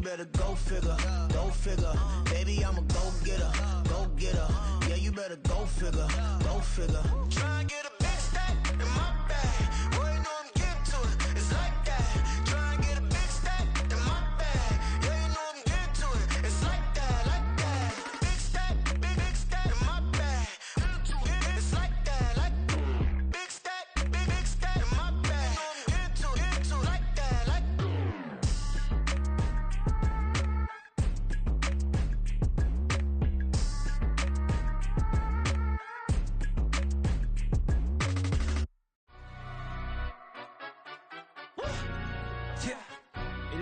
better go figure, go figure. Baby, I'm a go-getter, go-getter. Yeah, you better go figure, go figure. Try and get a big stack in my bag. Boy, you know I'm getting to it. It's like that. Try and get a big stack in my bag. Yeah, you know I'm getting to it. It's like that, like that. Big stack, big stack in my bag. It's like that, like big stack, big stack in my bag. You know I'm getting to it, like that, like.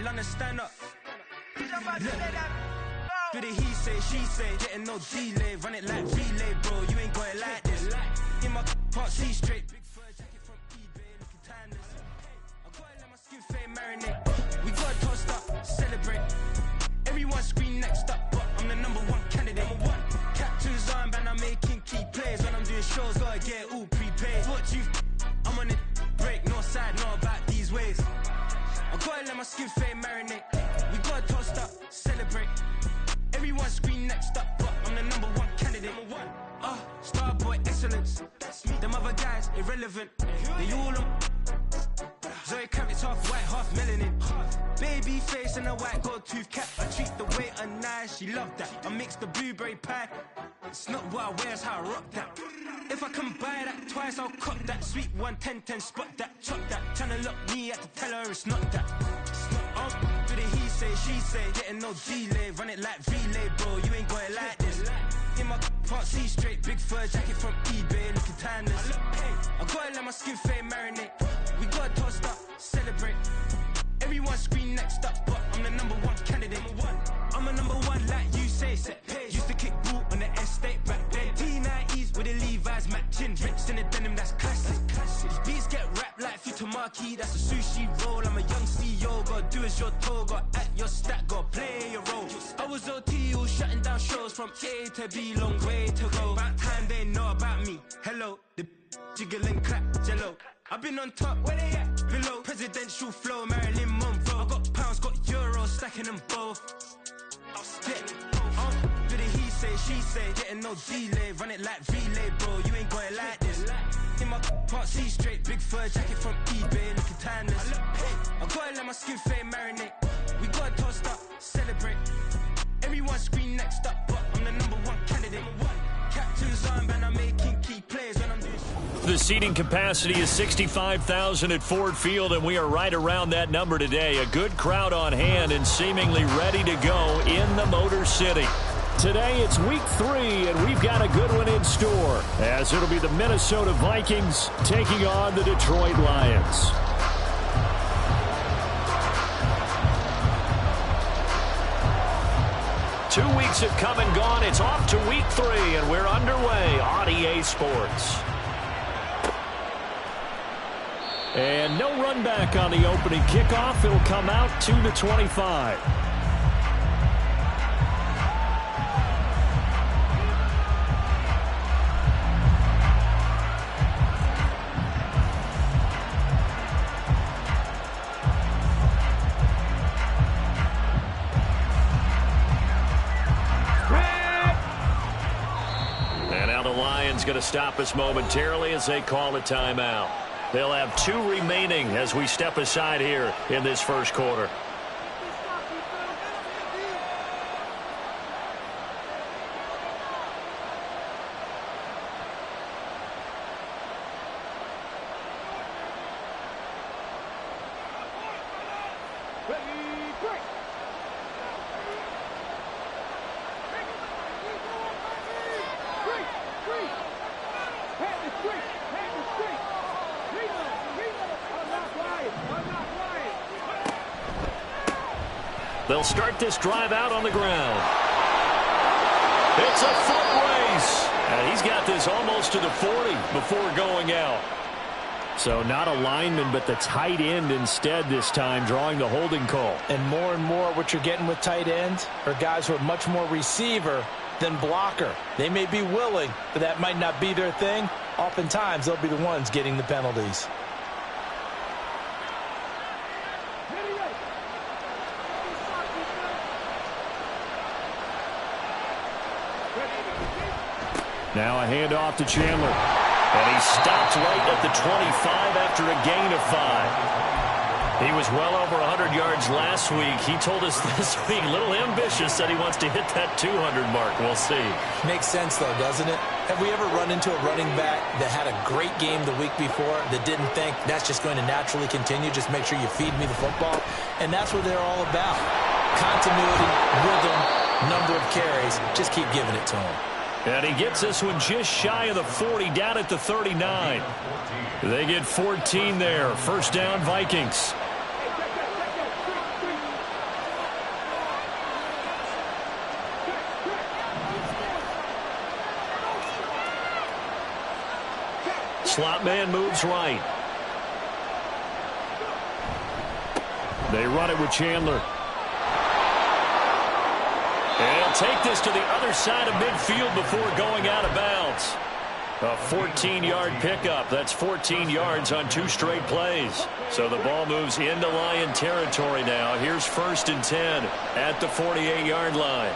London, stand up. Do the he say, she say, getting no delay. Run it like relay, bro. You ain't got it like this. In my can't see straight. Big fur jacket from eBay, looking timeless. I gotta let my skin fade marinate. We gotta toast up, celebrate. Everyone scream next up, but I'm the #1 candidate. Captain's armband, I'm making key plays. When I'm doing shows, gotta get it all prepaid. What you? I'm on it break, no side, no about these ways. I gotta let my skin fade marinate. We gotta toast up, celebrate. Everyone scream next up, but I'm the #1 candidate. Starboy excellence. Them other guys irrelevant. They all on. Zoe Kravitz half white, half melanin. Baby face and a white gold tooth cap. I treat the waiter nice, she love that. I mix the blueberry pie. It's not what I wear, it's how I rock that. If I can buy that twice, I'll cop that. Sweet 110, spot that, chop that. Tryna lock me at the tell her it's not that. Do the he say, she say, getting no delay. Run it like relay, bro. You ain't got it like this. In my can't see straight. Big fur jacket from eBay, looking timeless. I gotta let my skin fade marinate. We gotta toast up, celebrate. Everyone scream next up, but I'm the #1 candidate. I'm a #1 like you say, set pace. Used to kick boot on the estate back then. T90s with the Levi's matching. Rips in the denim, that's classic. These beats get wrapped like Futamaki, that's a sushi roll. I'm a young CEO, gotta do as you're told. Gotta act your stat, gotta play your role. I was OT, all shutting down shows from A to B, long way to go. About time they know about me. Hello, the jiggle and clap, jello. I've been on top, where they at? Below, presidential flow, Marilyn Monroe. I got pounds, got euros, stacking them both. Do the he say, she say, getting no delay. Run it like relay, bro. You ain't got it like this. In my can't see straight. Big fur jacket from eBay, looking timeless. I gotta let my skin fade marinate. We gotta toast up, celebrate. Everyone scream next up, but I'm the #1 candidate. Captain's armband, I'm making key plays when I'm doing. The seating capacity is 65,000 at Ford Field, and we are right around that number today. A good crowd on hand and seemingly ready to go in the Motor City. Today it's week 3, and we've got a good one in store, as it'll be the Minnesota Vikings taking on the Detroit Lions. Two weeks have come and gone. It's off to week 3, and we're underway on EA Sports. And no run back on the opening kickoff. It'll come out to the 25. And now the Lions going to stop us momentarily as they call a timeout. They'll have 2 remaining as we step aside here in this first quarter. They'll start this drive out on the ground. It's a foot race. And he's got this almost to the 40 before going out. So not a lineman, but the tight end instead this time, drawing the holding call. And more what you're getting with tight ends are guys who are much more receiver than blocker. They may be willing, but that might not be their thing. Oftentimes, they'll be the ones getting the penalties. Now a handoff to Chandler. And he stopped right at the 25 after a gain of 5. He was well over 100 yards last week. He told us this week, a little ambitious, that he wants to hit that 200 mark. We'll see. Makes sense, though, doesn't it? Have we ever run into a running back that had a great game the week before that didn't think that's just going to naturally continue? Just make sure you feed me the football. And that's what they're all about. Continuity, rhythm, number of carries. Just keep giving it to him. And he gets this one just shy of the 40, down at the 39. They get 14 there. First down, Vikings. Slot man moves right. They run it with Chandler. And he'll take this to the other side of midfield before going out of bounds. A 14-yard pickup. That's 14 yards on 2 straight plays. So the ball moves into Lion territory now. Here's 1st and 10 at the 48-yard line.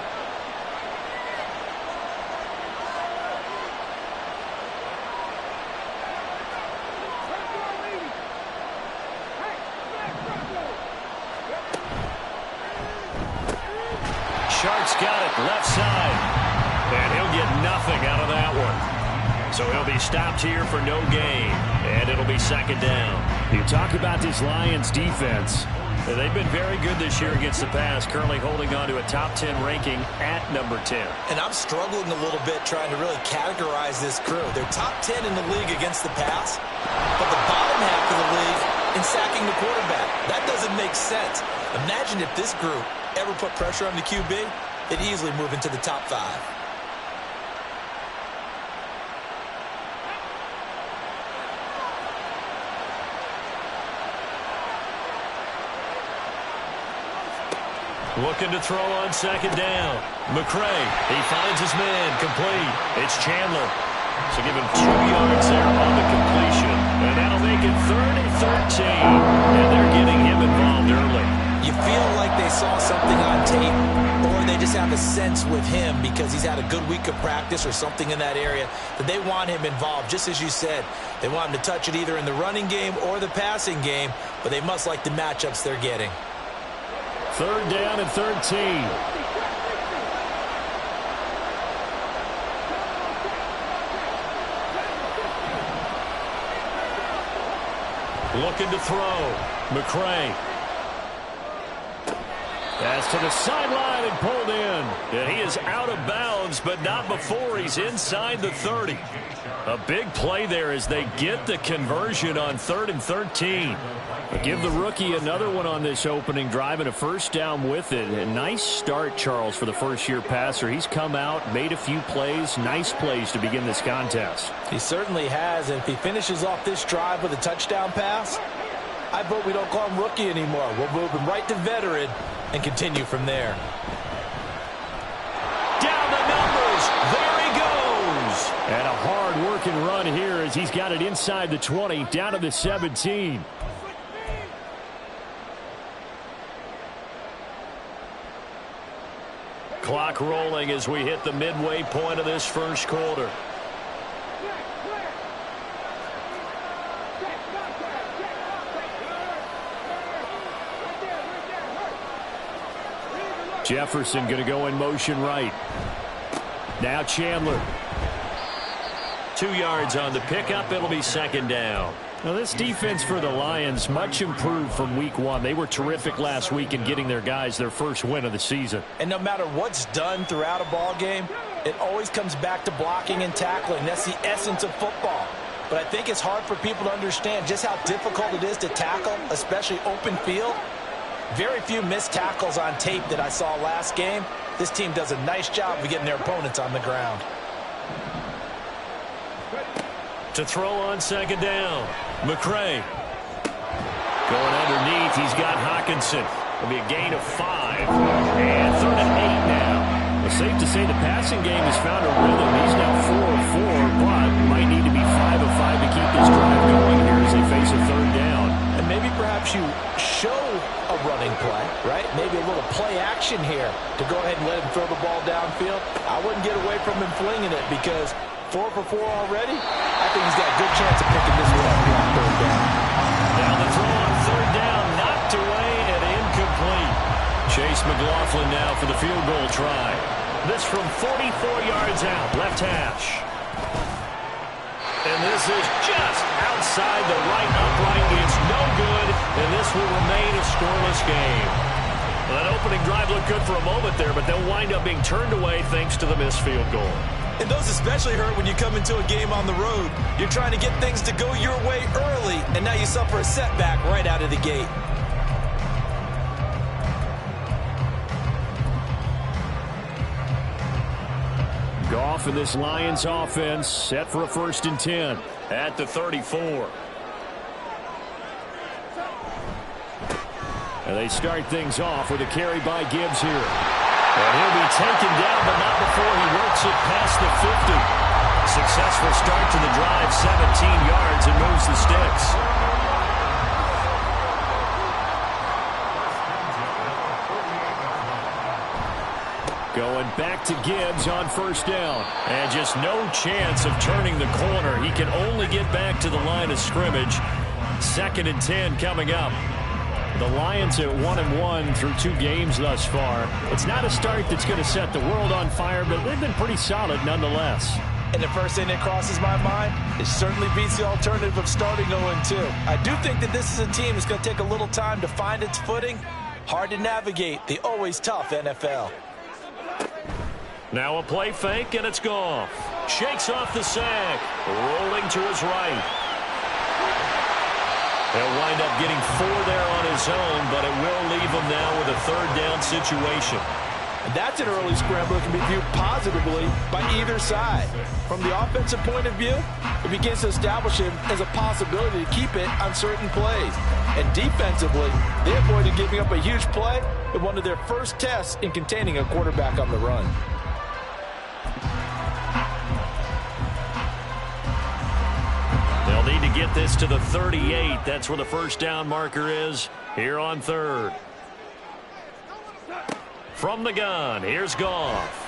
Shark's got it left side. And he'll get nothing out of that one. So he'll be stopped here for no gain. And it'll be 2nd down. You talk about this Lions defense. They've been very good this year against the pass, currently holding on to a top 10 ranking at number 10. And I'm struggling a little bit trying to really categorize this crew. They're top 10 in the league against the pass, but the bottom half of the league in sacking the quarterback. That doesn't make sense. Imagine if this group ever put pressure on the QB, they'd easily move into the top 5. Looking to throw on 2nd down. McCray, he finds his man, complete. It's Chandler. So give him 2 yards there on the completion. And that'll make it 3rd and 13. And they're getting him involved early. You feel like they saw something on tape, or they just have a sense with him because he's had a good week of practice or something in that area that they want him involved. Just as you said, they want him to touch it either in the running game or the passing game, but they must like the matchups they're getting. 3rd down and 13. Looking to throw. McCray. Pass to the sideline and pulled in. And he is out of bounds, but not before he's inside the 30. A big play there as they get the conversion on 3rd and 13. But give the rookie another one on this opening drive and a 1st down with it. A nice start, Charles, for the first-year passer. He's come out, made a few plays, nice plays to begin this contest. He certainly has, and if he finishes off this drive with a touchdown pass, I vote we don't call him rookie anymore. We'll move him right to veteran and continue from there. Down the numbers. There he goes. And a hard-working run here as he's got it inside the 20, down to the 17. Clock rolling as we hit the midway point of this first quarter. Jefferson going to go in motion right. Now Chandler. 2 yards on the pickup. It'll be 2nd down. Now this defense for the Lions much improved from week 1. They were terrific last week in getting their guys their first win of the season. And no matter what's done throughout a ball game, it always comes back to blocking and tackling. That's the essence of football. But I think it's hard for people to understand just how difficult it is to tackle, especially open field. Very few missed tackles on tape that I saw last game. This team does a nice job of getting their opponents on the ground. To throw on 2nd down. McCray. Going underneath, he's got Hawkinson. It'll be a gain of 5. And 3rd and 8 now. It's safe to say the passing game has found a rhythm. He's now 4 of 4, but might need to be 5 of 5 to keep this drive going here as they face a 3rd down. And maybe perhaps you show a running play, right? Maybe a little play action here to go ahead and let him throw the ball downfield. I wouldn't get away from him flinging it because 4 for 4 already. I think he's got a good chance of picking this one up on third down. Now the throw on third down, knocked away and incomplete. Chase McLaughlin now for the field goal try. This from 44 yards out, left hash. And this is just outside the right upright. It's no good, and this will remain a scoreless game. Well, that opening drive looked good for a moment there, but they'll wind up being turned away thanks to the missed field goal. And those especially hurt when you come into a game on the road. You're trying to get things to go your way early, and now you suffer a setback right out of the gate. Goff and this Lions offense set for a 1st and 10 at the 34. And they start things off with a carry by Gibbs here. And he'll be taken down, but not before he works it past the 50. Successful start to the drive, 17 yards, and moves the sticks. Going back to Gibbs on 1st down. And just no chance of turning the corner. He can only get back to the line of scrimmage. 2nd and 10 coming up. The Lions at 1-1 through 2 games thus far. It's not a start that's going to set the world on fire, but they've been pretty solid nonetheless. And the first thing that crosses my mind, it certainly beats the alternative of starting 0-2. I do think that this is a team that's going to take a little time to find its footing. Hard to navigate the always tough NFL. Now a play fake, and it's Goff. Shakes off the sack. Rolling to his right. He'll wind up getting 4 there on his own, but it will leave him now with a 3rd down situation. And that's an early scramble that can be viewed positively by either side. From the offensive point of view, it begins to establish him as a possibility to keep it on certain plays. And defensively, they avoided giving up a huge play in one of their first tests in containing a quarterback on the run. They'll need to get this to the 38. That's where the 1st down marker is here on 3rd. From the gun, here's Goff.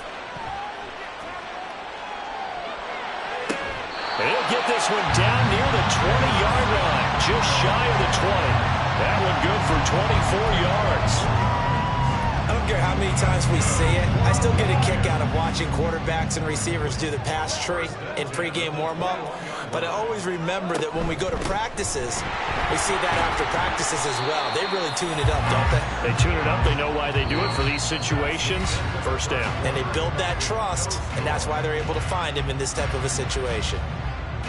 He'll get this one down near the 20-yard line, just shy of the 20. That one good for 24 yards. I don't care how many times we see it. I still get a kick out of watching quarterbacks and receivers do the pass tree in pregame warm-up. But I always remember that when we go to practices, we see that after practices as well. They really tune it up, don't they? They tune it up. They know why they do it for these situations. 1st down. And they build that trust, and that's why they're able to find him in this type of a situation.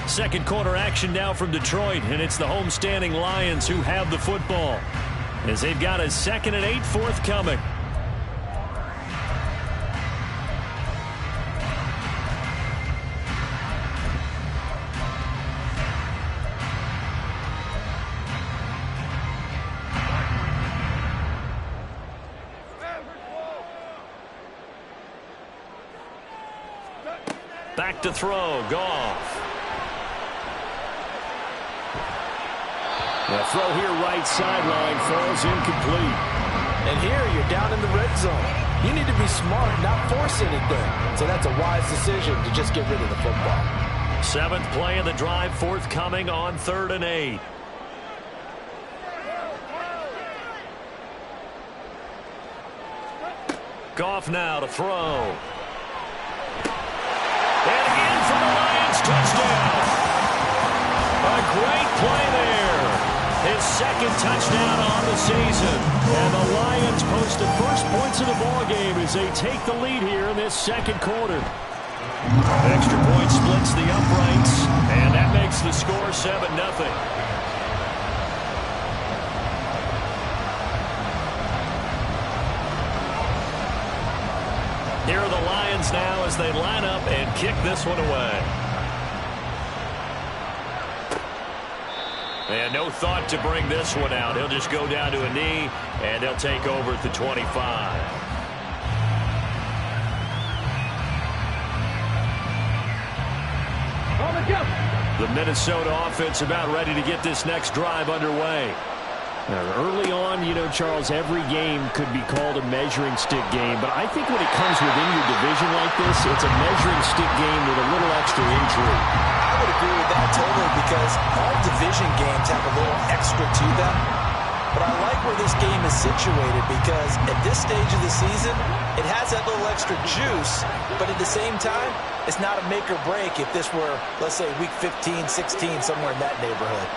2nd quarter action now from Detroit, and it's the homestanding Lions who have the football as they've got a 2nd and 8 forthcoming. Back to throw, Goff. The throw here right sideline falls incomplete. And here you're down in the red zone. You need to be smart, not force anything. So that's a wise decision to just get rid of the football. 7th play of the drive forthcoming on 3rd and 8. Goff now to throw. And again for the Lions, touchdown. A great play there. His 2nd touchdown on the season. And the Lions post the first points of the ballgame as they take the lead here in this 2nd quarter. Extra point splits the uprights, and that makes the score 7-0. Here are the Lions now as they line up and kick this one away. And no thought to bring this one out. He'll just go down to a knee, and they'll take over at the 25. The Minnesota offense about ready to get this next drive underway. Early on, you know, Charles, every game could be called a measuring stick game. But I think when it comes within your division like this, it's a measuring stick game with a little extra intrigue. I would agree with that totally because all division games have a little extra to them. But I like where this game is situated because at this stage of the season, it has that little extra juice. But at the same time, it's not a make or break if this were, let's say, week 15, 16, somewhere in that neighborhood.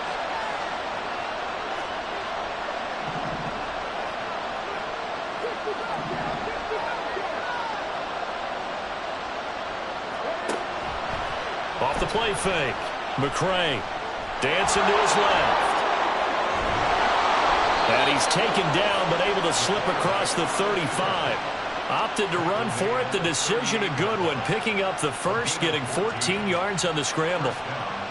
Off the play fake. McCray dancing to his left. And he's taken down but able to slip across the 35. Opted to run for it. The decision a good one. Picking up the first, getting 14 yards on the scramble.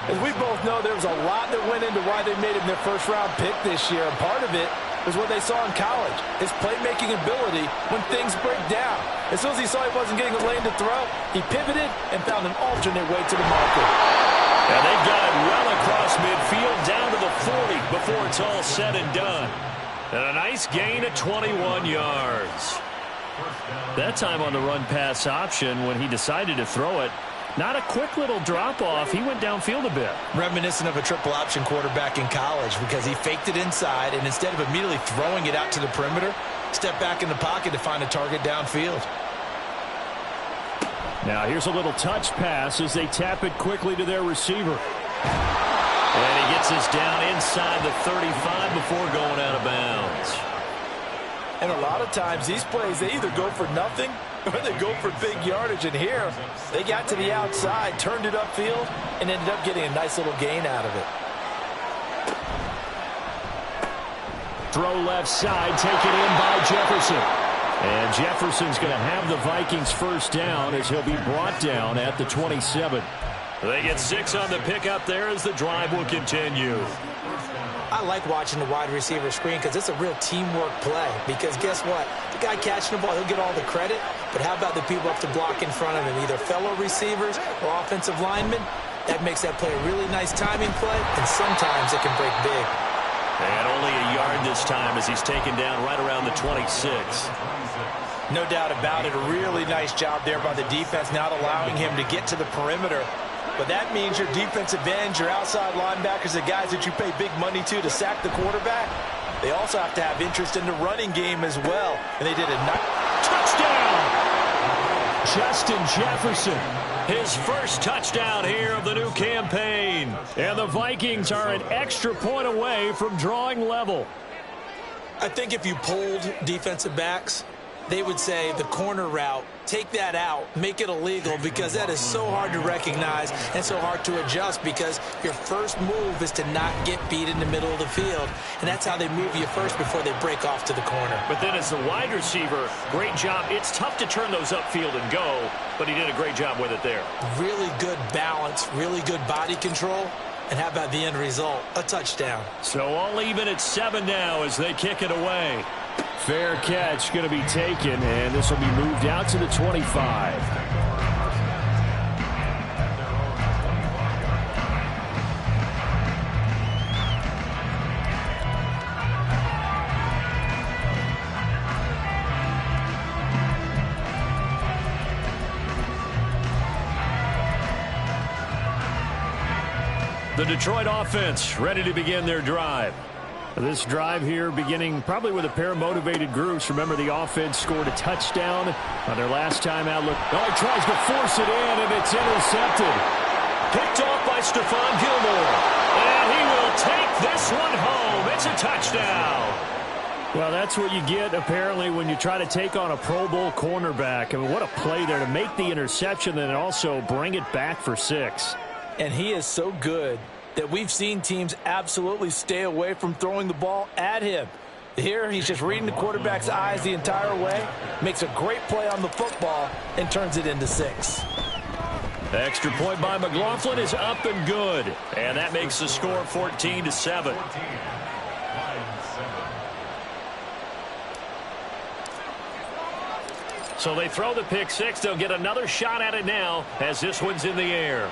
As we both know, there was a lot that went into why they made him their first-round pick this year. And part of it was what they saw in college, his playmaking ability when things break down. As soon as he saw he wasn't getting a lane to throw, he pivoted and found an alternate way to the market. And they've got it well across midfield down to the 40 before it's all said and done. And a nice gain of 21 yards. That time on the run-pass option when he decided to throw it. Not a quick little drop-off. He went downfield a bit. Reminiscent of a triple-option quarterback in college because he faked it inside, and instead of immediately throwing it out to the perimeter, stepped back in the pocket to find a target downfield. Now here's a little touch pass as they tap it quickly to their receiver. And he gets us down inside the 35 before going out of bounds. And a lot of times these plays, they either go for nothing or they go for big yardage. And here, they got to the outside, turned it upfield, and ended up getting a nice little gain out of it. Throw left side, taken in by Jefferson. And Jefferson's going to have the Vikings first down as he'll be brought down at the 27. They get 6 on the pickup there as the drive will continue. I like watching the wide receiver screen because it's a real teamwork play. Because guess what? The guy catching the ball, he'll get all the credit. But how about the people up to block in front of him? Either fellow receivers or offensive linemen. That makes that play a really nice timing play. And sometimes it can break big. And only a yard this time as he's taken down right around the 26. No doubt about it. A really nice job there by the defense, not allowing him to get to the perimeter. But that means your defensive ends, your outside linebackers, the guys that you pay big money to sack the quarterback, they also have to have interest in the running game as well. And they did a nice touchdown. Justin Jefferson, his first touchdown here of the new campaign. And the Vikings are an extra point away from drawing level. I think if you polled defensive backs, they would say the corner route, take that out, make it illegal, because that is so hard to recognize and so hard to adjust because your first move is to not get beat in the middle of the field. And that's how they move you first before they break off to the corner. But then as the wide receiver, great job. It's tough to turn those upfield and go, but he did a great job with it there. Really good balance, really good body control. And how about the end result? A touchdown. So all even at 7 now as they kick it away. Fair catch going to be taken, and this will be moved out to the 25. The Detroit offense ready to begin their drive. This drive here beginning probably with a pair of motivated groups. Remember, the offense scored a touchdown on their last time out. Look, oh, he tries to force it in, and it's intercepted. Picked off by Stephon Gilmore. And he will take this one home. It's a touchdown. Well, that's what you get, apparently, when you try to take on a Pro Bowl cornerback. I mean, what a play there to make the interception and also bring it back for 6. And he is so good that we've seen teams absolutely stay away from throwing the ball at him. Here, he's just reading the quarterback's eyes the entire way, makes a great play on the football, and turns it into 6. The extra point by McLaughlin is up and good. And that makes the score 14-7. So they throw the pick 6. They'll get another shot at it now as this one's in the air.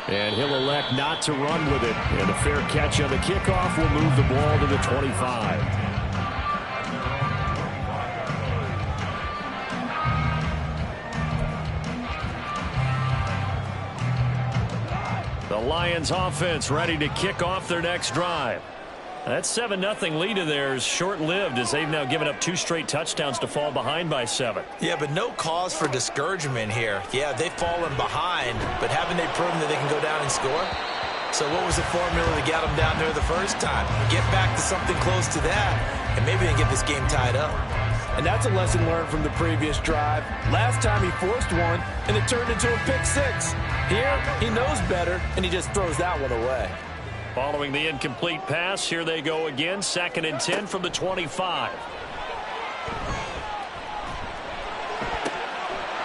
And he'll elect not to run with it. And a fair catch on the kickoff will move the ball to the 25. The Lions offense ready to kick off their next drive. That 7-0 lead of theirs short-lived as they've now given up 2 straight touchdowns to fall behind by 7. Yeah, but no cause for discouragement here. Yeah, they've fallen behind, but haven't they proven that they can go down and score? So what was the formula to get them down there the first time? Get back to something close to that, and maybe they get this game tied up. And that's a lesson learned from the previous drive. Last time he forced one, and it turned into a pick-6. Here, he knows better, and he just throws that one away. Following the incomplete pass, here they go again. 2nd and 10 from the 25.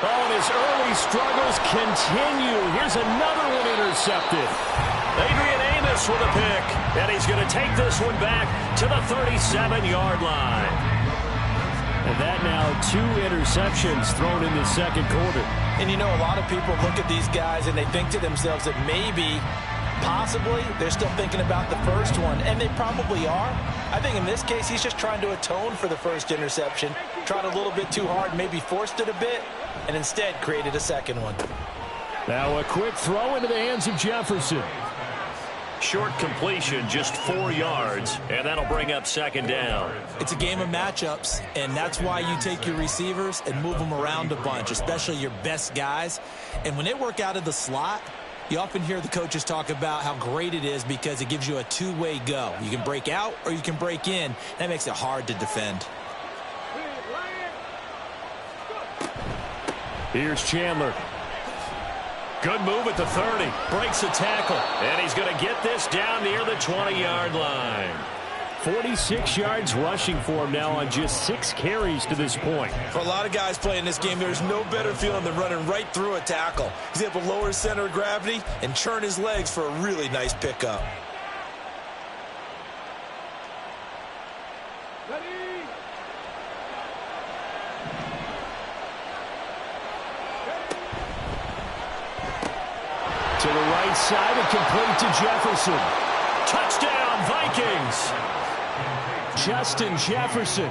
Oh, and his early struggles continue. Here's another one intercepted. Adrian Amos with a pick. And he's going to take this one back to the 37-yard line. And that now 2 interceptions thrown in the second quarter. And you know, a lot of people look at these guys and they think to themselves that maybe, possibly, they're still thinking about the first one. And they probably are. I think in this case, he's just trying to atone for the first interception. Tried a little bit too hard, maybe forced it a bit, and instead created a second one. Now a quick throw into the hands of Jefferson. Short completion, just 4 yards, and that'll bring up 2nd down. It's a game of matchups, and that's why you take your receivers and move them around a bunch, especially your best guys. And when they work out of the slot, you often hear the coaches talk about how great it is because it gives you a two-way go. You can break out or you can break in. That makes it hard to defend. Here's Chandler. Good move at the 30. Breaks a tackle. And he's going to get this down near the 20-yard line. 46 yards rushing for him now on just 6 carries to this point. For a lot of guys playing this game, there's no better feeling than running right through a tackle. He's able to lower his center of gravity and churn his legs for a really nice pickup. To the right side and complete to Jefferson. Touchdown, Vikings! Justin Jefferson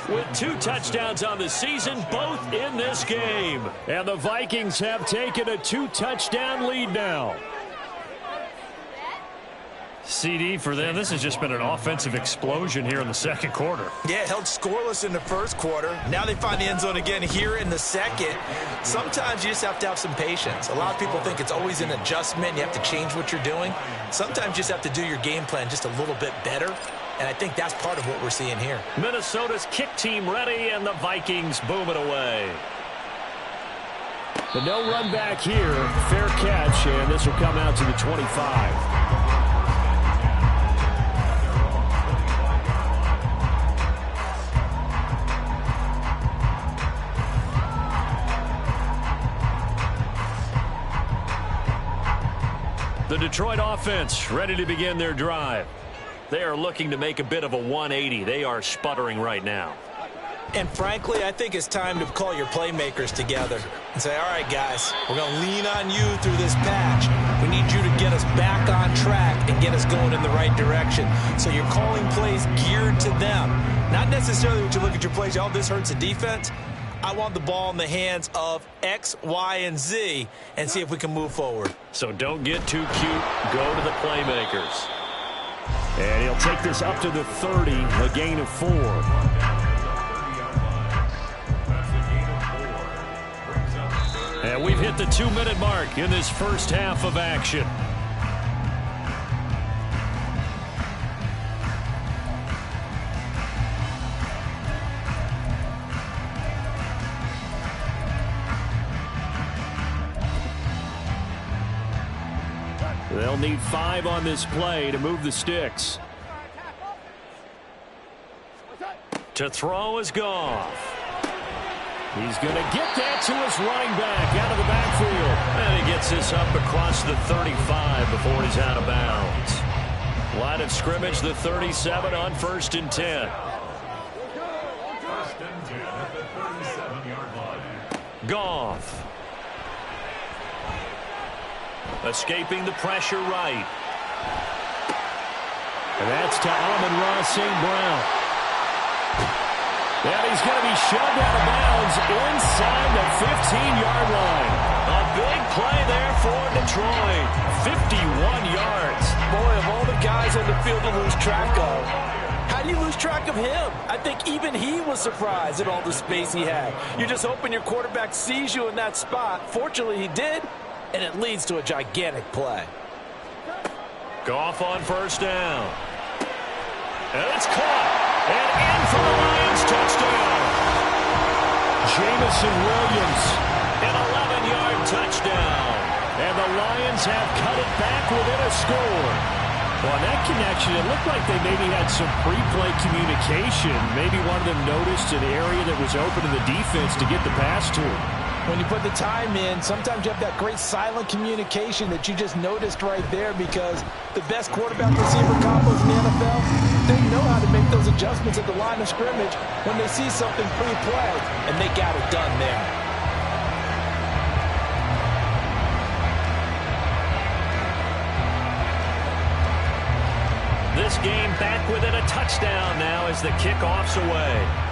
with 2 touchdowns on the season, both in this game. And the Vikings have taken a 2-touchdown lead now. CD for them. This has just been an offensive explosion here in the second quarter. Yeah, held scoreless in the first quarter. Now they find the end zone again here in the second. Sometimes you just have to have some patience. A lot of people think it's always an adjustment. You have to change what you're doing. Sometimes you just have to do your game plan just a little bit better. And I think that's part of what we're seeing here. Minnesota's kick team ready, and the Vikings boom it away. The no run back here. Fair catch, and this will come out to the 25. The Detroit offense ready to begin their drive. They are looking to make a bit of a 180. They are sputtering right now. And frankly, I think it's time to call your playmakers together and say, all right, guys, we're going to lean on you through this patch. We need you to get us back on track and get us going in the right direction. So you're calling plays geared to them. Not necessarily when you look at your plays, oh, this hurts the defense. I want the ball in the hands of X, Y, and Z and see if we can move forward. So don't get too cute. Go to the playmakers. And he'll take this up to the 30, a gain of 4. And we've hit the 2-minute mark in this first half of action. They'll need 5 on this play to move the sticks. To throw is Goff. He's going to get that to his running back out of the backfield. And he gets this up across the 35 before he's out of bounds. Line of scrimmage, the 37 on 1st and 10. Goff. Escaping the pressure right. And that's to Amon-Ra St. Brown. And he's going to be shoved out of bounds inside the 15-yard line. A big play there for Detroit. 51 yards. Boy, of all the guys on the field to lose track of, how do you lose track of him? I think even he was surprised at all the space he had. You're just hoping your quarterback sees you in that spot. Fortunately, he did, and it leads to a gigantic play. Goff on first down. And it's caught. And in for the Lions touchdown. Jamison Williams, an 11-yard touchdown. And the Lions have cut it back within a score. Well, on that connection, it looked like they maybe had some pre-play communication. Maybe one of them noticed an area that was open to the defense to get the pass to. When you put the time in, sometimes you have that great silent communication that you just noticed right there, because the best quarterback-receiver combos in the NFL, they know how to make those adjustments at the line of scrimmage when they see something pre-play, and they got it done there. This game back within a touchdown now as the kickoff's away.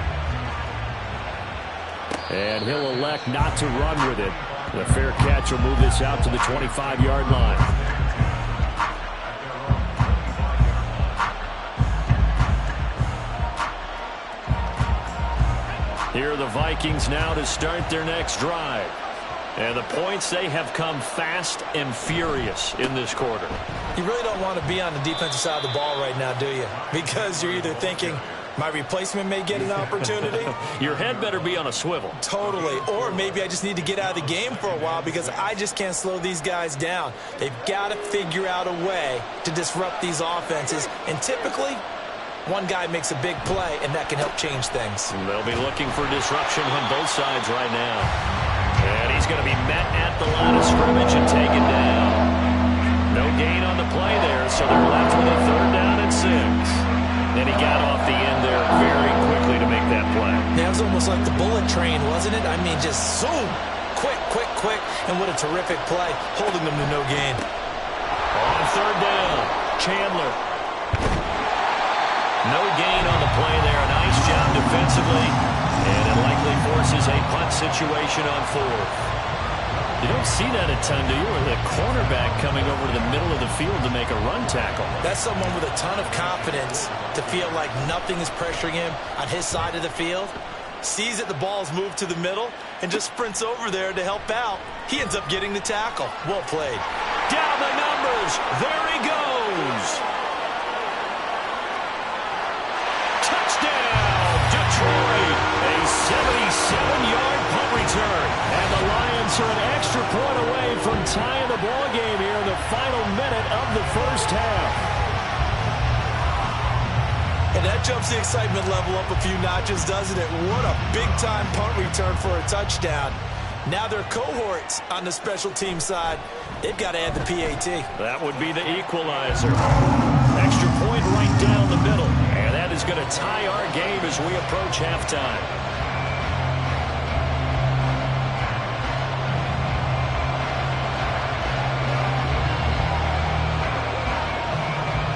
And he'll elect not to run with it. The fair catch will move this out to the 25-yard line. Here are the Vikings now to start their next drive. And the points, they have come fast and furious in this quarter. You really don't want to be on the defensive side of the ball right now, do you? Because you're either thinking, my replacement may get an opportunity. Your head better be on a swivel. Totally. Or maybe I just need to get out of the game for a while because I just can't slow these guys down. They've got to figure out a way to disrupt these offenses. And typically, one guy makes a big play, and that can help change things. And they'll be looking for disruption on both sides right now. And he's going to be met at the line of scrimmage and taken down. No gain on the play there, so they're left with a 3rd down and 6. And he got off the end there very quickly to make that play. Yeah, it was almost like the bullet train, wasn't it? I mean, just zoom. Quick, quick, quick. And what a terrific play, holding them to no gain. On 3rd down, Chandler. No gain on the play there. Nice job defensively. And it likely forces a punt situation on 4th. You don't see that a ton, do you? Or the cornerback coming over to the middle of the field to make a run tackle. That's someone with a ton of confidence to feel like nothing is pressuring him on his side of the field. Sees that the ball's moved to the middle and just sprints over there to help out. He ends up getting the tackle. Well played. Down the numbers. There he goes. Touchdown, Detroit. A 77-yard punt return. And the Lions are an extra point away from tying the ball game here in the final minute of the first half. And that jumps the excitement level up a few notches, doesn't it? What a big-time punt return for a touchdown. Now their cohorts on the special team side, they've got to add the PAT. That would be the equalizer. Extra point right down the middle. And that is going to tie our game as we approach halftime.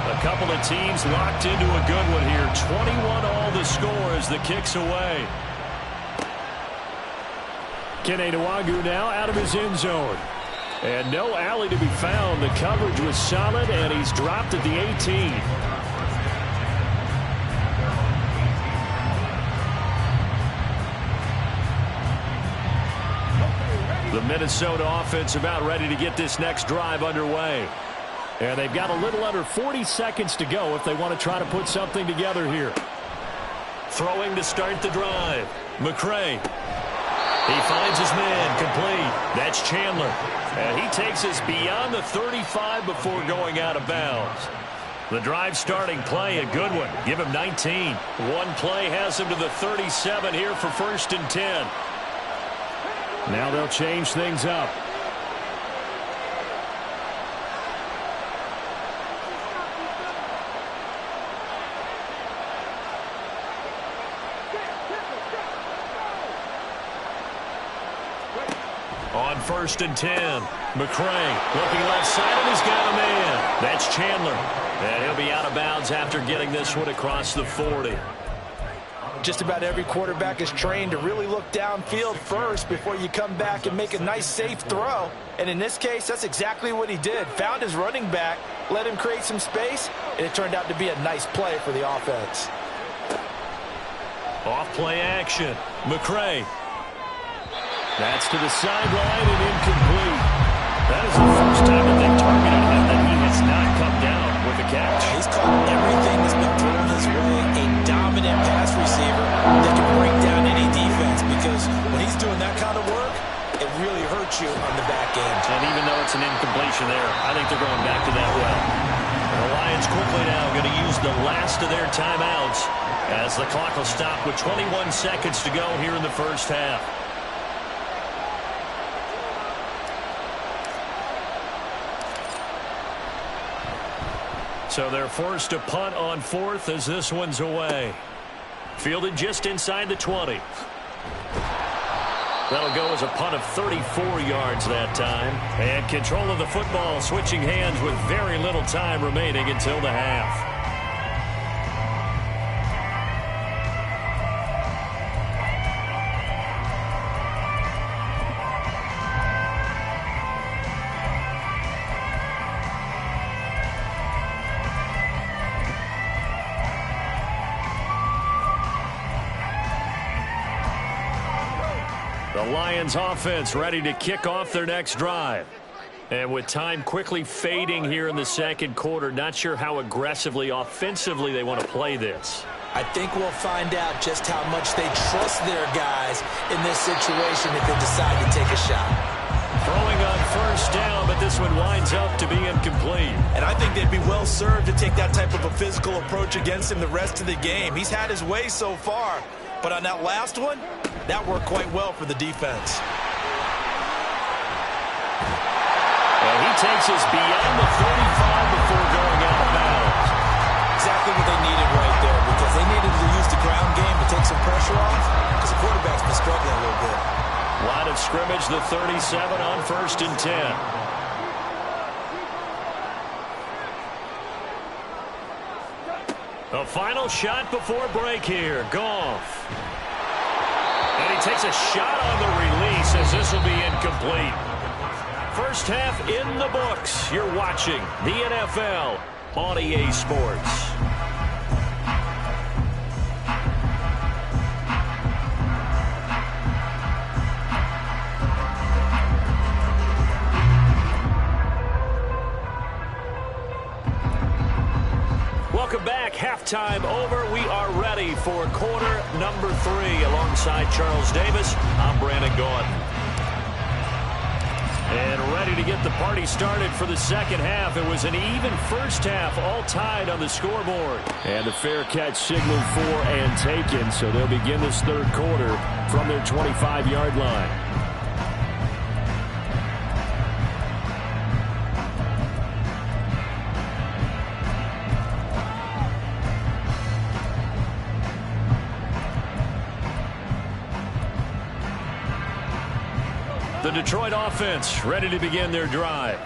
A couple of teams locked into a good one here. 21 all the score as the kick's away. Kene Nwangwu now out of his end zone. And no alley to be found. The coverage was solid, and he's dropped at the 18. The Minnesota offense about ready to get this next drive underway. And they've got a little under 40 seconds to go if they want to try to put something together here. Throwing to start the drive. McCray. He finds his man complete. That's Chandler. And he takes us beyond the 35 before going out of bounds. The drive starting play, a good one. Give him 19. One play has him to the 37 here for 1st and 10. Now they'll change things up. On 1st and 10, McCray looking left side and he's got a man. That's Chandler. And he'll be out of bounds after getting this one across the 40. Just about every quarterback is trained to really look downfield first before you come back and make a nice, safe throw. And in this case, that's exactly what he did. Found his running back, let him create some space, and it turned out to be a nice play for the offense. Off play action. McCray. That's to the sideline and incomplete. That is the first time that they've targeted him that he has not come down with a catch. He's caught everything that's been thrown his way. A dominant pass receiver that can break down any defense, because when he's doing that kind of work, it really hurts you on the back end. And even though it's an incompletion there, I think they're going back to that well. The Lions quickly now going to use the last of their timeouts as the clock will stop with 21 seconds to go here in the first half. So they're forced to punt on 4th as this one's away. Fielded just inside the 20. That'll go as a punt of 34 yards that time. And control of the football switching hands with very little time remaining until the half. The Lions offense ready to kick off their next drive. And with time quickly fading here in the second quarter, not sure how aggressively, offensively they want to play this. I think we'll find out just how much they trust their guys in this situation if they decide to take a shot. Throwing on 1st down, but this one winds up to be incomplete. And I think they'd be well served to take that type of a physical approach against him the rest of the game. He's had his way so far, but on that last one, that worked quite well for the defense. And he takes us beyond the 35 before going out of bounds. Exactly what they needed right there, because they needed to use the ground game to take some pressure off, because the quarterback's been struggling a little bit. Line of scrimmage, the 37 on 1st and 10. A final shot before break here. Goff. And he takes a shot on the release as this will be incomplete. First half in the books. You're watching the NFL on EA Sports. Welcome back. Halftime over. We are ready for quarter number 3. Alongside Charles Davis, I'm Brandon Gordon. And ready to get the party started for the second half. It was an even first half, all tied on the scoreboard. And the fair catch signaled for and taken, so they'll begin this third quarter from their 25-yard line. The Detroit offense ready to begin their drive.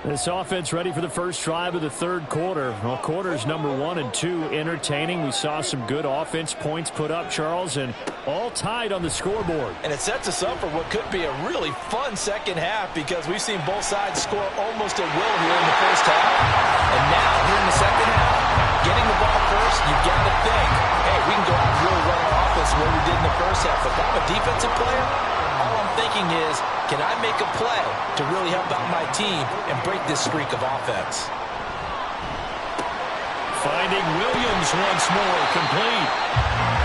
This offense ready for the first drive of the third quarter. Well, quarters number 1 and 2 entertaining. We saw some good offense points put up, Charles, and all tied on the scoreboard. And it sets us up for what could be a really fun second half, because we've seen both sides score almost at will here in the first half. And now, here in the second half, getting the ball first, you've got to think, hey, we can go out and really run our offense the way we did in the first half. But if I'm a defensive player, all I'm thinking is, can I make a play to really help out my team and break this streak of offense? Finding Williams once more, complete.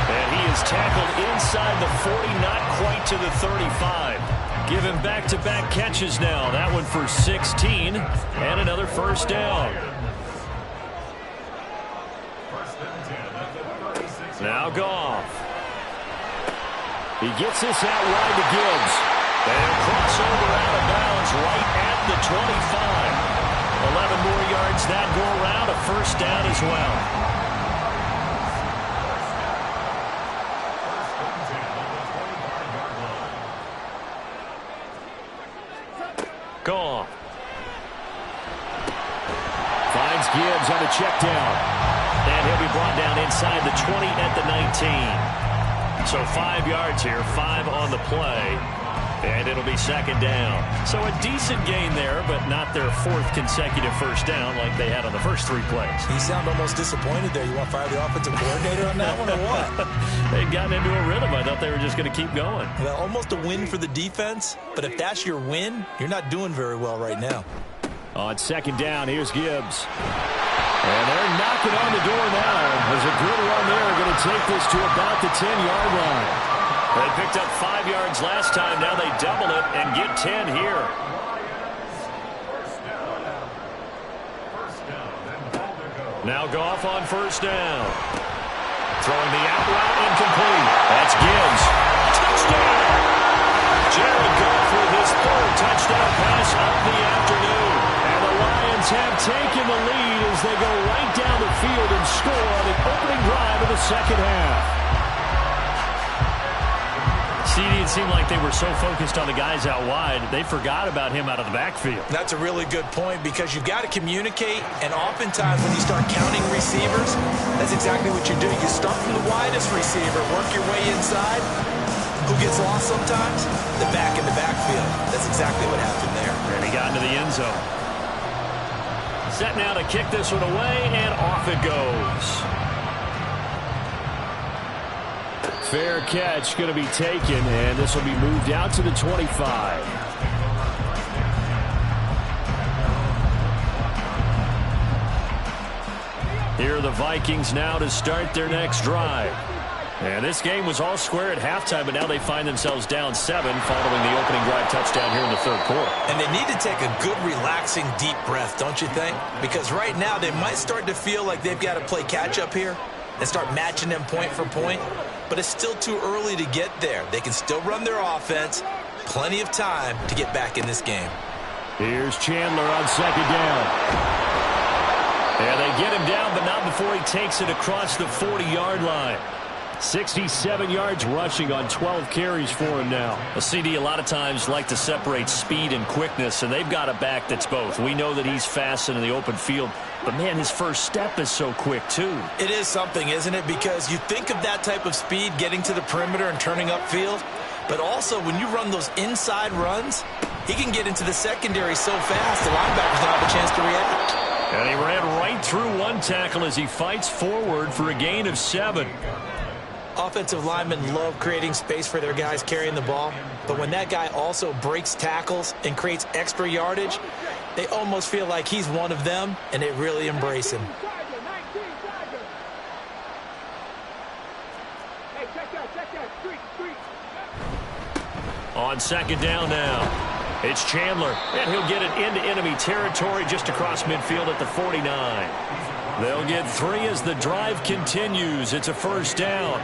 And he is tackled inside the 40, not quite to the 35. Given back-to-back catches now. That one for 16, and another first down. Now Goff. He gets this out wide to Gibbs. And crossover out of bounds right at the 25. 11 more yards that go around, a first down as well. Goff. Finds Gibbs on a check down. And he'll be brought down inside the 20 at the 19. So 5 yards here, 5 on the play. And it'll be second down. So a decent gain there, but not their 4th consecutive first down like they had on the first 3 plays. You sound almost disappointed there. You want to fire the offensive coordinator on that one or what? They'd gotten into a rhythm. I thought they were just going to keep going. Well, almost a win for the defense, but if that's your win, you're not doing very well right now. On second down, here's Gibbs. And they're knocking on the door now. There's a good run there. Going to take this to about the 10-yard line. They picked up 5 yards last time. Now they double it and get 10 here. Now Goff on first down. Throwing the out route incomplete. That's Gibbs. Touchdown! Jared Goff with his 3rd touchdown pass of the afternoon. And the Lions have taken the lead as they go right down the field and score on the opening drive of the second half. It seemed like they were so focused on the guys out wide, they forgot about him out of the backfield. That's a really good point because you've got to communicate, and oftentimes when you start counting receivers, that's exactly what you do. You start from the widest receiver, work your way inside. Who gets lost sometimes? The back in the backfield. That's exactly what happened there. And he got into the end zone. Set now to kick this one away, and off it goes. Fair catch going to be taken, and this will be moved out to the 25. Here are the Vikings now to start their next drive. And this game was all square at halftime, but now they find themselves down 7 following the opening drive touchdown here in the 3rd quarter. And they need to take a good, relaxing, deep breath, don't you think? Because right now they might start to feel like they've got to play catch-up here and start matching them point for point. But it's still too early to get there. They can still run their offense. Plenty of time to get back in this game. Here's Chandler on second down. And they get him down, but not before he takes it across the 40-yard line. 67 yards rushing on 12 carries for him now. A CD a lot of times like to separate speed and quickness, and they've got a back that's both. We know that he's fast in the open field, but man, his first step is so quick too. It is something, isn't it? Because you think of that type of speed getting to the perimeter and turning upfield, but also when you run those inside runs, he can get into the secondary so fast the linebackers don't have a chance to react. And he ran right through one tackle as he fights forward for a gain of 7. Offensive linemen love creating space for their guys carrying the ball, but when that guy also breaks tackles and creates extra yardage, they almost feel like he's one of them, and they really embrace him. On second down now, it's Chandler, and he'll get it into enemy territory just across midfield at the 49. They'll get 3 as the drive continues. It's a first down.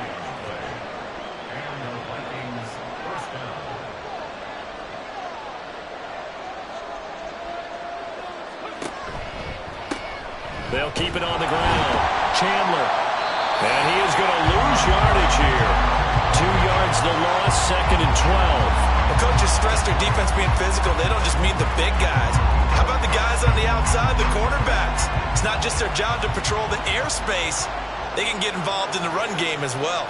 They'll keep it on the ground. Chandler. And he is going to lose yardage here. 2 yards the loss, second and 12. Well, coaches stress their defense being physical. They don't just mean the big guys. How about the guys on the outside, the quarterbacks? It's not just their job to patrol the airspace. They can get involved in the run game as well.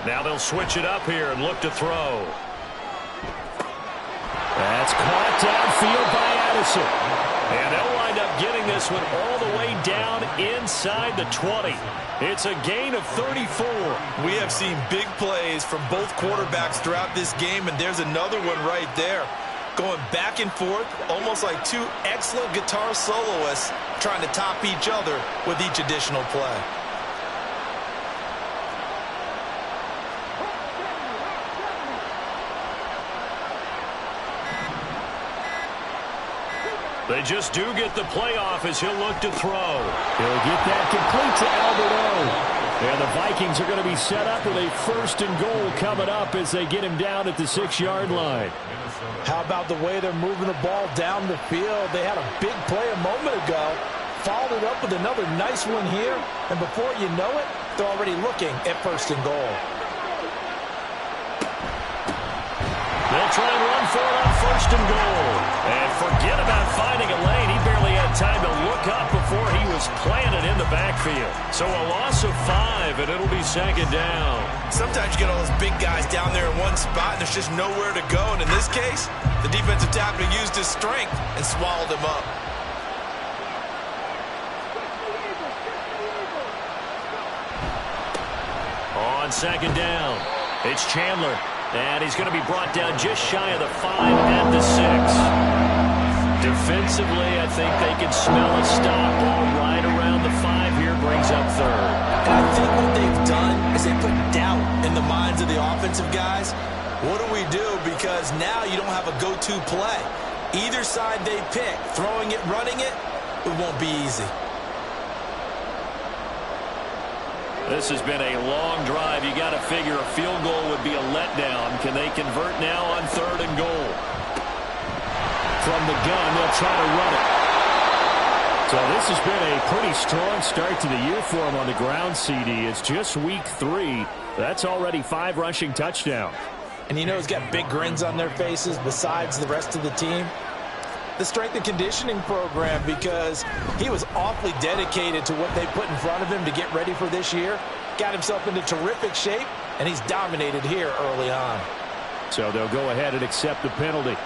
Now they'll switch it up here and look to throw. That's caught downfield by Addison. And they'll wind up getting this one all the way down inside the 20. It's a gain of 34. We have seen big plays from both quarterbacks throughout this game, and there's another one right there. Going back and forth, almost like 2 excellent guitar soloists trying to top each other with each additional play. They just do get the playoff as he'll look to throw. He'll get that complete to Albert O. And the Vikings are going to be set up with a 1st and goal coming up as they get him down at the 6-yard line. How about the way they're moving the ball down the field? They had a big play a moment ago. Followed it up with another nice one here. And before you know it, they're already looking at 1st and goal. try and run for it on 1st and goal. And forget about finding a lane. He barely had time to look up before he was planted in the backfield. So a loss of 5, and it'll be 2nd down. Sometimes you get all those big guys down there in one spot, and there's just nowhere to go. And in this case, the defensive tackle used his strength and swallowed him up. On 2nd down, it's Chandler. And he's going to be brought down just shy of the 5 at the 6. Defensively, I think they can smell a stop. Ball right around the 5 here, brings up 3rd. And I think what they've done is they put doubt in the minds of the offensive guys. What do we do? Because now you don't have a go-to play. Either side they pick, throwing it, running it, it won't be easy. This has been a long drive. You got to figure a field goal would be a letdown. Can they convert now on 3rd and goal? From the gun, they'll try to run it. So this has been a pretty strong start to the year for him on the ground, CD. It's just week 3. That's already 5 rushing touchdowns. And you know he's got big grins on their faces besides the rest of the team. The strength and conditioning program, because he was awfully dedicated to what they put in front of him to get ready for this year. Got himself into terrific shape, and he's dominated here early on. So they'll go ahead and accept the penalty.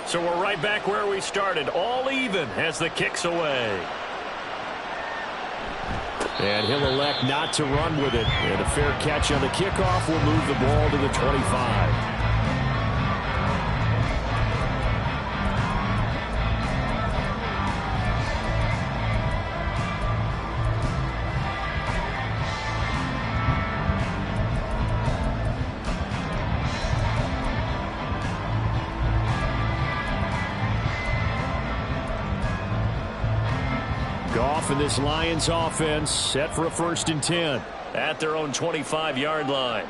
So we're right back where we started. All even as the kick's away. And he'll elect not to run with it. And a fair catch on the kickoff will move the ball to the 25. Goff and this Lions offense set for a 1st and 10 at their own 25-yard line.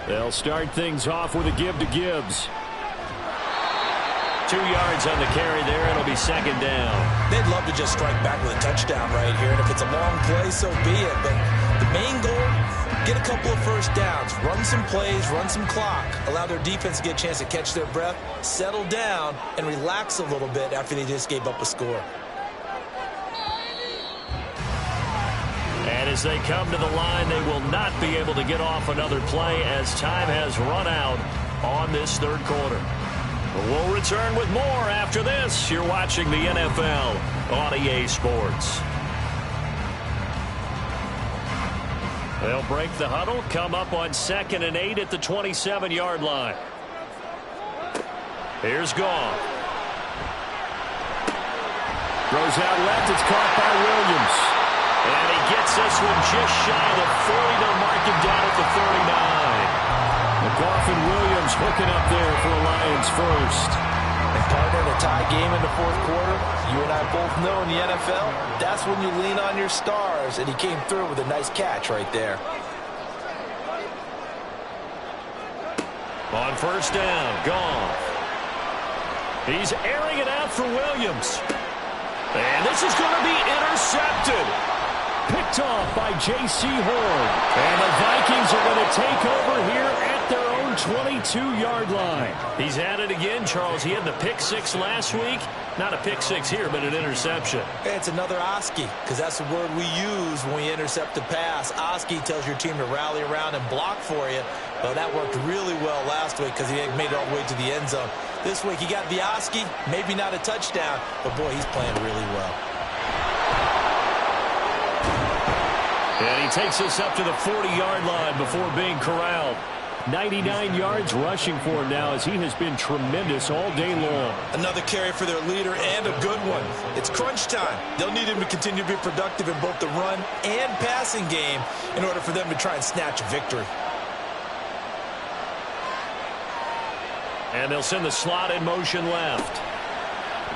They'll start things off with a give to Gibbs. 2 yards on the carry there. It'll be 2nd down. They'd love to just strike back with a touchdown right here. And if it's a long play, so be it. But the main goal, get a couple of 1st downs. Run some plays, run some clock. Allow their defense to get a chance to catch their breath, settle down, and relax a little bit after they just gave up a score. And as they come to the line, they will not be able to get off another play as time has run out on this 3rd quarter. We'll return with more after this. You're watching the NFL on EA Sports. They'll break the huddle, come up on 2nd and 8 at the 27-yard line. Here's Goff. Throws out left. It's caught by Williams. And he gets this one just shy of the 40. They'll mark him down at the 39. Goff and Williams hooking up there for a Lions 1st. And partner, in a tie game in the 4th quarter, you and I both know in the NFL, that's when you lean on your stars, and he came through with a nice catch right there. On 1st down, Goff. He's airing it out for Williams. And this is going to be intercepted. Picked off by J.C. Horn. And the Vikings are going to take over here at their own 22-yard line. He's at it again, Charles. He had the pick 6 last week. Not a pick 6 here, but an interception. It's another Oski, because that's the word we use when we intercept a pass. Oski tells your team to rally around and block for you. Well, that worked really well last week because he made it all the way to the end zone. This week he got the Oski, maybe not a touchdown, but boy, he's playing really well. And he takes us up to the 40-yard line before being corralled. 99 yards rushing for him now as he has been tremendous all day long. Another carry for their leader and a good one. It's crunch time. They'll need him to continue to be productive in both the run and passing game in order for them to try and snatch a victory. And they'll send the slot in motion left.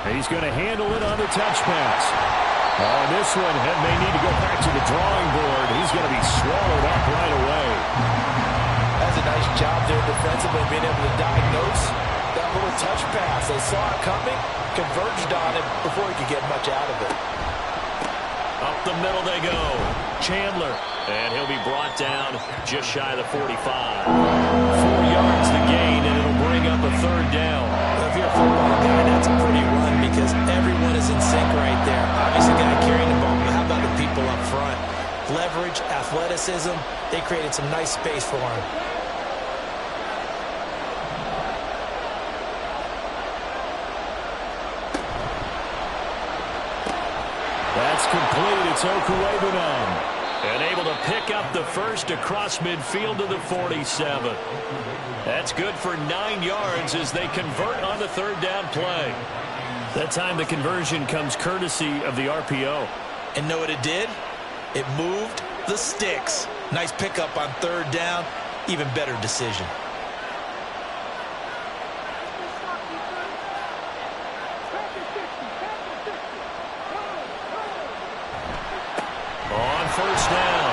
He's going to handle it on the touch pass. Oh, this one may need to go back to the drawing board. He's going to be swallowed up right away. That's a nice job there defensively, being able to diagnose that little touch pass. They saw it coming, converged on it before he could get much out of it. Up the middle they go. Chandler. And he'll be brought down just shy of the 45. 4 yards the gain, and it'll bring up a third down. Well, if you're a football guy, that's a pretty run because everyone is in sync right there. Obviously, the guy carrying the ball, but how about the people up front? Leverage, athleticism, they created some nice space for him. That's complete. It's Okuwebunan. And able to pick up the first across midfield to the 47. That's good for 9 yards as they convert on the third down play. That time the conversion comes courtesy of the RPO. And know what it did? It moved the sticks. Nice pickup on third down. Even better decision. First down.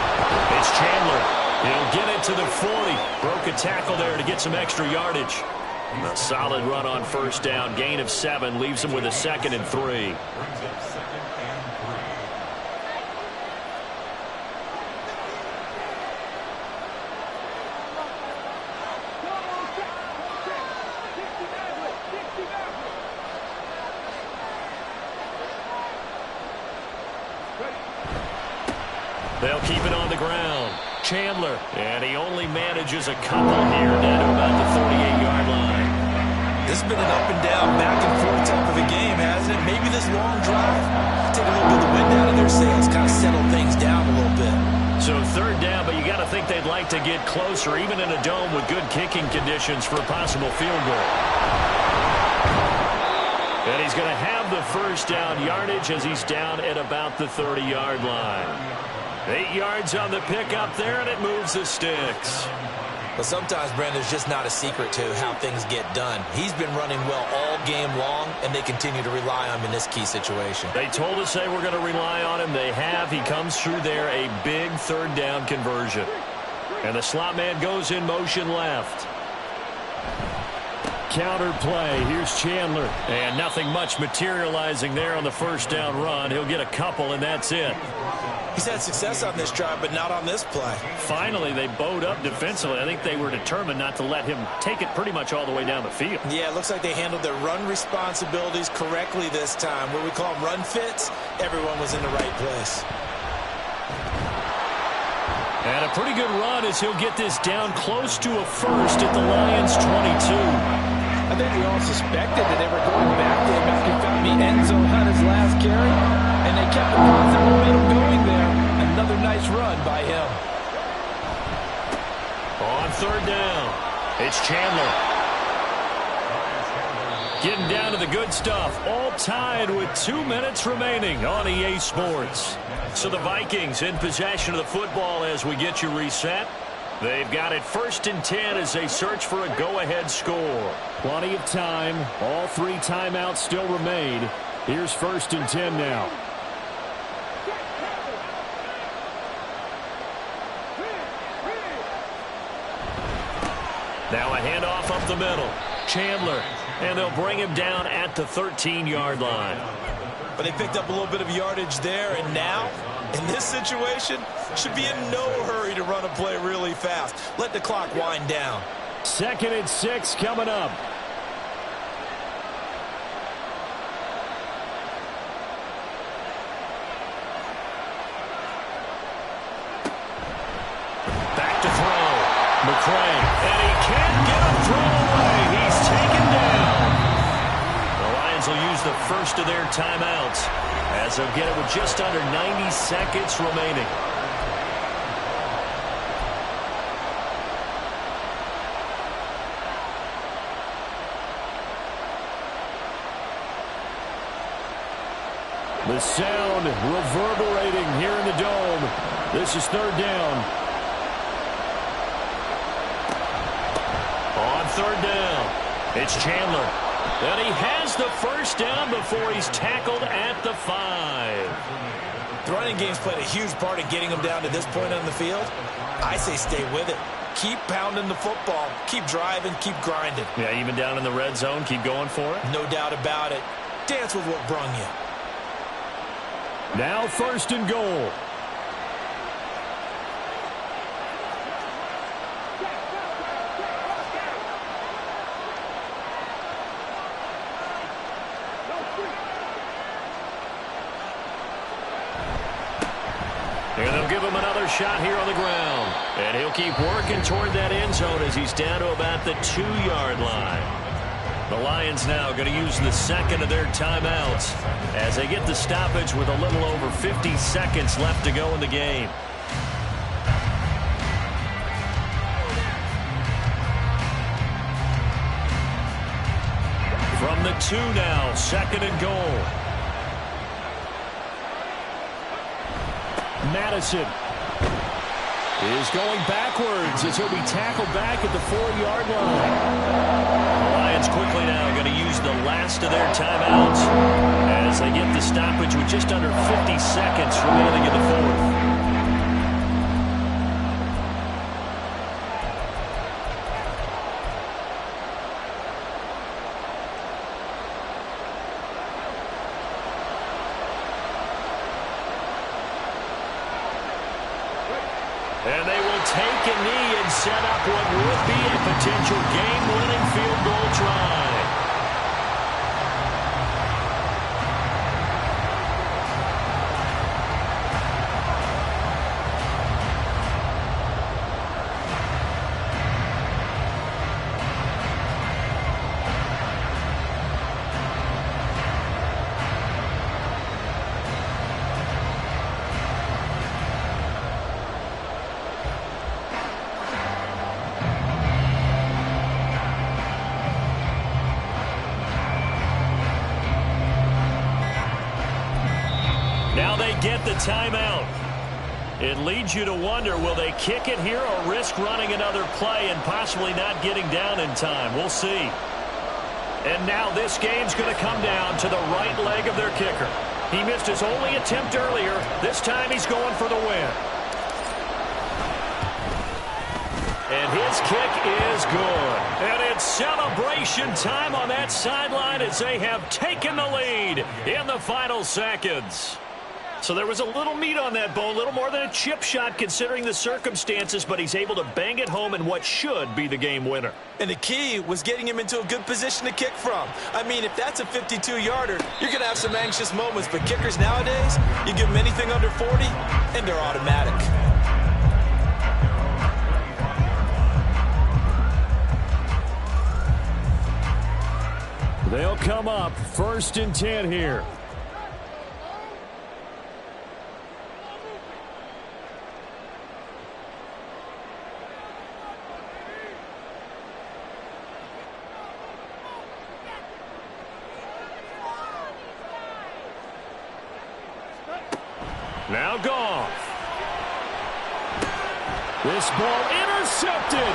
It's Chandler. He'll get it to the 40. Broke a tackle there to get some extra yardage. A solid run on first down. Gain of 7 leaves him with a 2nd and 3. They'll keep it on the ground. Chandler, and he only manages a couple here down to about the 38-yard line. This has been an up and down, back and forth type of a game, hasn't it? Maybe this long drive, take a little bit of the wind out of their sails, kind of settle things down a little bit. So third down, but you got to think they'd like to get closer, even in a dome with good kicking conditions for a possible field goal. And he's going to have the first down yardage as he's down at about the 30-yard line. 8 yards on the pickup there, and it moves the sticks. But sometimes, Brandon, there's just not a secret to how things get done. He's been running well all game long, and they continue to rely on him in this key situation. They told us they were going to rely on him. They have. He comes through there, a big third down conversion. And the slot man goes in motion left. Counter play. Here's Chandler. And nothing much materializing there on the first down run. He'll get a couple, and that's it. He's had success on this drive, but not on this play. Finally, they bowed up defensively. I think they were determined not to let him take it pretty much all the way down the field. Yeah, it looks like they handled their run responsibilities correctly this time. What we call them run fits, everyone was in the right place. And a pretty good run as he'll get this down close to a first at the Lions' 22. I think we all suspected that they were going back there after he found the end zone on his last carry, and they kept the positive momentum going there. Another nice run by him. On third down, it's Chandler. Getting down to the good stuff. All tied with 2 minutes remaining on EA Sports. So the Vikings in possession of the football as we get you reset. They've got it 1st and 10 as they search for a go-ahead score. Plenty of time. All 3 timeouts still remain. Here's 1st and 10 now. Now a handoff up the middle. Chandler. And they'll bring him down at the 13-yard line. But they picked up a little bit of yardage there, and now, in this situation, should be in no hurry to run a play really fast. Let the clock wind down. 2nd and 6 coming up. Back to throw. McCray. And he can't get a throw away. He's taken down. The Lions will use the first of their timeouts as they'll get it with just under 90 seconds remaining. The sound reverberating here in the dome. This is third down. On third down, it's Chandler. And he has the first down before he's tackled at the 5. The running game's played a huge part in getting them down to this point on the field. I say stay with it. Keep pounding the football. Keep driving. Keep grinding. Yeah, even down in the red zone, keep going for it. No doubt about it. Dance with what brung you. Now 1st and goal. They'll give him another shot here on the ground. And he'll keep working toward that end zone as he's down to about the 2-yard line. The Lions now going to use the second of their timeouts as they get the stoppage with a little over 50 seconds left to go in the game. From the 2 now, second and goal. Madison is going backwards as he'll be tackled back at the 4-yard line. The Lions quickly now going to use the last of their timeouts as they get the stoppage with just under 50 seconds remaining in the fourth. And they will take a knee and set up what would be a potential game-winning field goal try. Now they get the timeout. It leads you to wonder, will they kick it here or risk running another play and possibly not getting down in time? We'll see. And now this game's going to come down to the right leg of their kicker. He missed his only attempt earlier. This time he's going for the win. And his kick is good. And it's celebration time on that sideline as they have taken the lead in the final seconds. So there was a little meat on that bone, a little more than a chip shot considering the circumstances, but he's able to bang it home in what should be the game winner. And the key was getting him into a good position to kick from. I mean, if that's a 52-yarder, you're going to have some anxious moments, but kickers nowadays, you give them anything under 40, and they're automatic. They'll come up 1st and 10 here. Now Goff. This ball intercepted.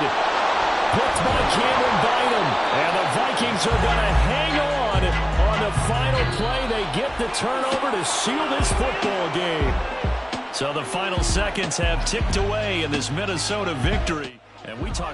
Picked by Cameron Bynum. And the Vikings are going to hang on the final play. They get the turnover to seal this football game. So the final seconds have ticked away in this Minnesota victory. And we talked